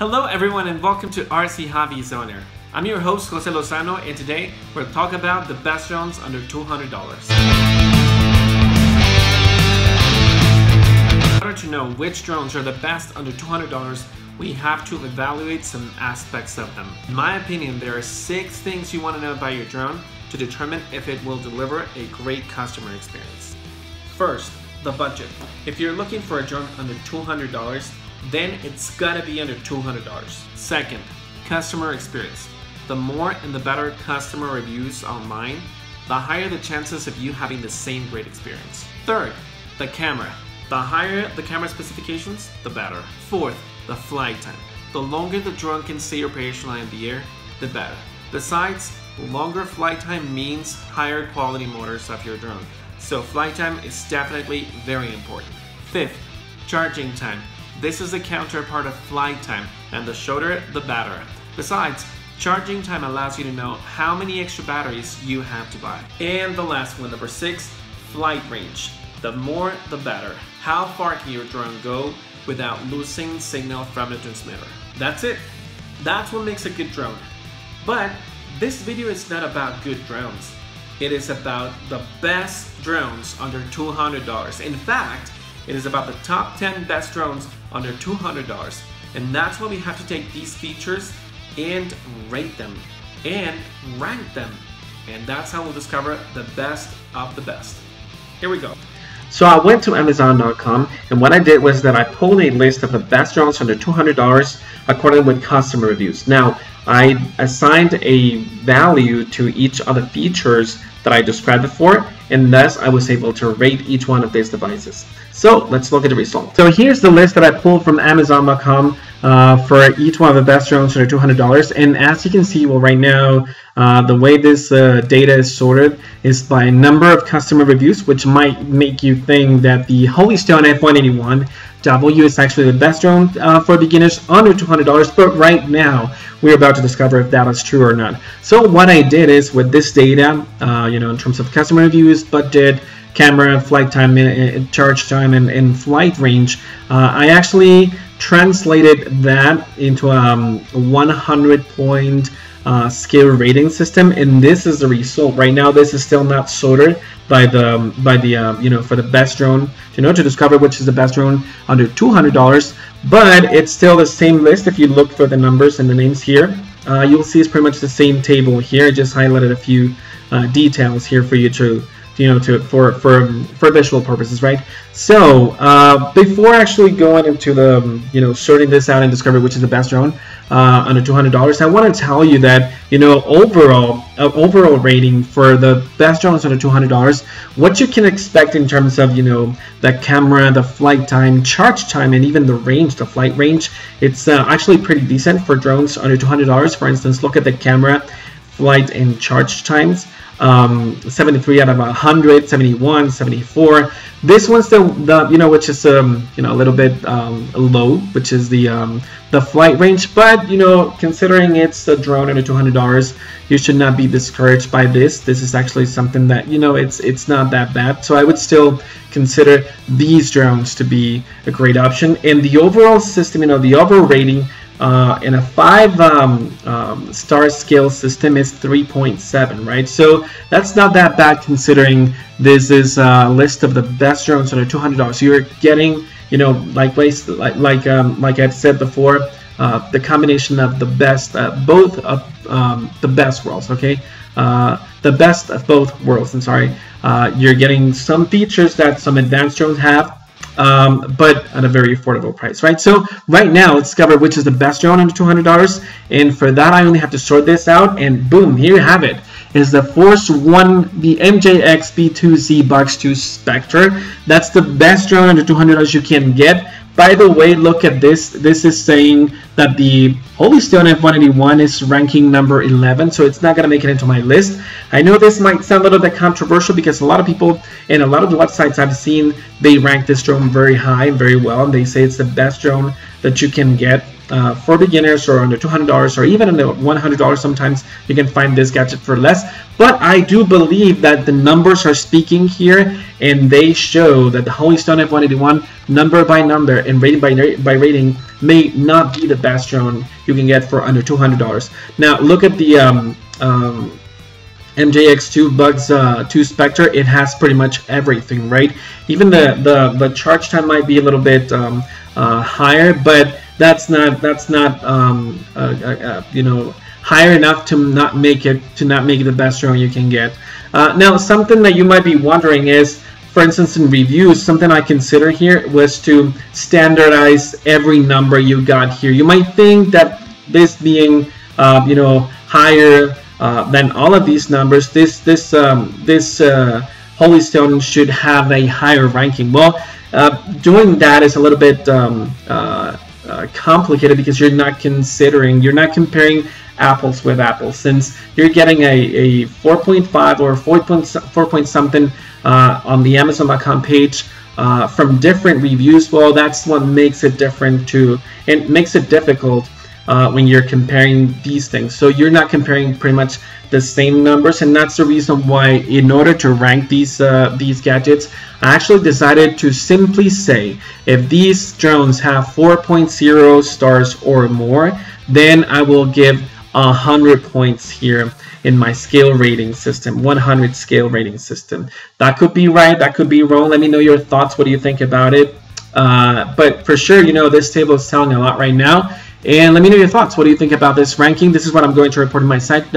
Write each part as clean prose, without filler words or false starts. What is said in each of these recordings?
Hello everyone and welcome to RC Hobbies Owner. I'm your host Jose Lozano and today we'll talk about the best drones under $200. In order to know which drones are the best under $200, we have to evaluate some aspects of them. In my opinion, there are 6 things you want to know about your drone to determine if it will deliver a great customer experience. First, the budget. If you're looking for a drone under $200, then it's gotta be under $200. Second, customer experience. The more and the better customer reviews online, the higher the chances of you having the same great experience. Third, the camera. The higher the camera specifications, the better. Fourth, the flight time. The longer the drone can stay operational in the air, the better. Besides, longer flight time means higher quality motors of your drone. So flight time is definitely very important. Fifth, charging time. This is the counterpart of flight time, and the shorter, the better. Besides, charging time allows you to know how many extra batteries you have to buy. And the last one, number 6, flight range. The more, the better. How far can your drone go without losing signal from the transmitter? That's it. That's what makes a good drone. But this video is not about good drones. It is about the best drones under $200. In fact, it is about the top 10 best drones under $200. And that's why we have to take these features and rate them and rank them. And that's how we'll discover the best of the best. Here we go. So I went to Amazon.com, and what I did was that I pulled a list of the best drones under $200 according with customer reviews. Now, I assigned a value to each of the features that I described before, and thus I was able to rate each one of these devices. So let's look at the results. So here's the list that I pulled from Amazon.com for each one of the best drones under $200. And as you can see, well, right now, the way this data is sorted is by number of customer reviews, which might make you think that the Hobbies F181W is actually the best drone for beginners under $200. But right now, we're about to discover if that is true or not. So what I did is with this data, in terms of customer reviews, budget, camera, flight time, charge time, and flight range, I actually translated that into a 100-point scale rating system, and this is the result. Right now, this is still not sorted by the for the best drone, to discover which is the best drone under $200. But it's still the same list. If you look for the numbers and the names here, you'll see it's pretty much the same table here. I just highlighted a few details here for you to for visual purposes, right? So before actually going into the sorting this out and discover which is the best drone under $200, I want to tell you that overall rating for the best drones under $200, what you can expect in terms of the camera, the flight time, charge time, and even the range, the flight range, it's actually pretty decent for drones under $200. For instance, look at the camera, flight, and charge times. 73 out of 100, 71, 74. This one's the which is a little bit low, which is the flight range. But considering it's a drone under $200, you should not be discouraged by this. This is actually something that it's not that bad. So I would still consider these drones to be a great option. And the overall system, the overall rating in a 5-star scale system is 3.7, right? So that's not that bad considering this is a list of the best drones under $200. So you're getting, like I've said before, the combination of the best, both of the best worlds, okay? The best of both worlds, I'm sorry. You're getting some features that some advanced drones have, but at a very affordable price, right? So right now, let's discover which is the best drone under $200, and for that I only have to sort this out, and boom, here you have it. Is the Force One, the MJX B2Z Box 2 Spectre. That's the best drone under $200 you can get. By the way, look at this. This is saying that the Hobbies F181 is ranking number 11, so it's not going to make it into my list. I know this might sound a little bit controversial because a lot of people and a lot of the websites I've seen, they rank this drone very high and very well, and they say it's the best drone that you can get for beginners or under $200 or even under $100. Sometimes you can find this gadget for less. But I do believe that the numbers are speaking here, and they show that the Holy Stone F181, number by number and rating by rating, may not be the best drone you can get for under $200. Now look at the MJX2 Bugs 2 Spectre. It has pretty much everything, right? Even the charge time might be a little bit higher, but that's not you know, higher enough to not make it the best drone you can get. Now, something that you might be wondering is, for instance, in reviews, something I consider here was to standardize every number you got here. You might think that this being you know, higher than all of these numbers, this Holy Stone should have a higher ranking. Well, doing that is a little bit complicated, because you're not comparing apples with apples, since you're getting a 4.5 or 4 point something on the Amazon.com page from different reviews. Well, that's what makes it different too, and makes it difficult when you're comparing these things. So you're not comparing pretty much the same numbers, and that's the reason why, in order to rank these gadgets, I actually decided to simply say, if these drones have 4.0 stars or more, then I will give 100 points here in my scale rating system, 100 scale rating system. That could be right, that could be wrong. Let me know your thoughts. What do you think about it? But for sure, you know, this table is telling a lot right now. And let me know your thoughts. What do you think about this ranking? This is what I'm going to report on my site,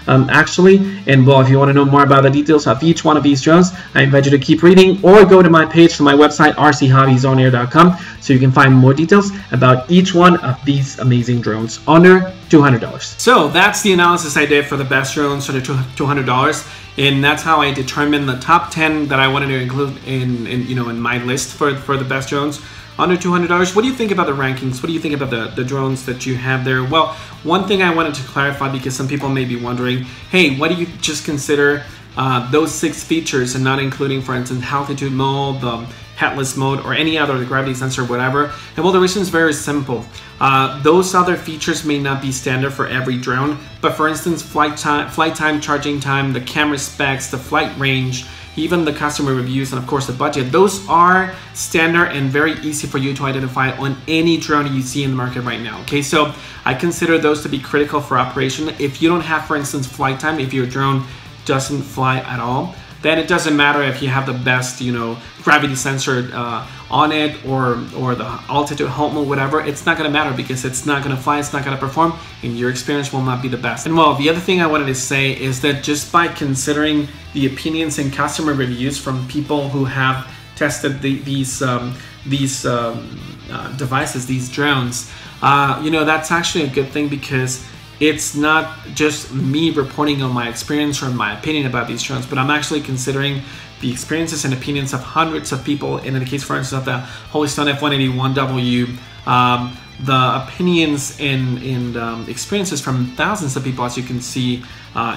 actually. And well, if you want to know more about the details of each one of these drones, I invite you to keep reading, or go to my page, to my website, rchobbies.com, so you can find more details about each one of these amazing drones under $200. So that's the analysis I did for the best drones under $200, and that's how I determined the top 10 that I wanted to include in my list for the best drones under $200. What do you think about the rankings? What do you think about the drones that you have there? Well, one thing I wanted to clarify, because some people may be wondering, hey, why do you just consider those 6 features and not including, for instance, altitude mode, the headless mode, or any other, the gravity sensor, whatever? And well, the reason is very simple. Those other features may not be standard for every drone, but for instance, flight time, charging time, the camera specs, the flight range, even the customer reviews, and of course the budget, those are standard and very easy for you to identify on any drone you see in the market right now. Okay, so I consider those to be critical for operation. If you don't have, for instance, flight time, if your drone doesn't fly at all, then it doesn't matter if you have the best, you know, gravity sensor on it, or the altitude, halt mode, whatever. It's not going to matter, because it's not going to fly, it's not going to perform, and your experience will not be the best. And well, the other thing I wanted to say is that just by considering the opinions and customer reviews from people who have tested these devices, these drones, you know, that's actually a good thing, because it's not just me reporting on my experience or my opinion about these drones, but I'm actually considering the experiences and opinions of hundreds of people. And in the case, for instance, of the Holy Stone F181W, the opinions and experiences from thousands of people, as you can see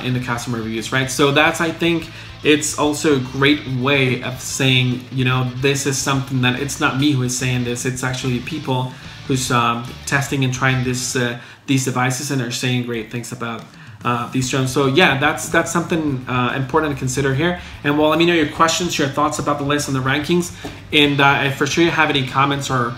in the customer reviews, right? So that's, I think, it's also a great way of saying, you know, this is something that it's not me who is saying this, it's actually people who's testing and trying these devices, and are saying great things about these drones. So yeah, that's something important to consider here. And well, let me know your questions, your thoughts about the list and the rankings. And if for sure you have any comments or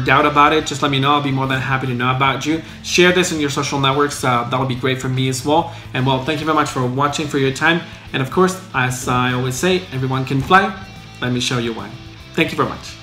doubt about it, just let me know. I'll be more than happy to know about you. Share this in your social networks. That'll be great for me as well. And well, thank you very much for watching, for your time. And of course, as I always say, everyone can fly. Let me show you why. Thank you very much.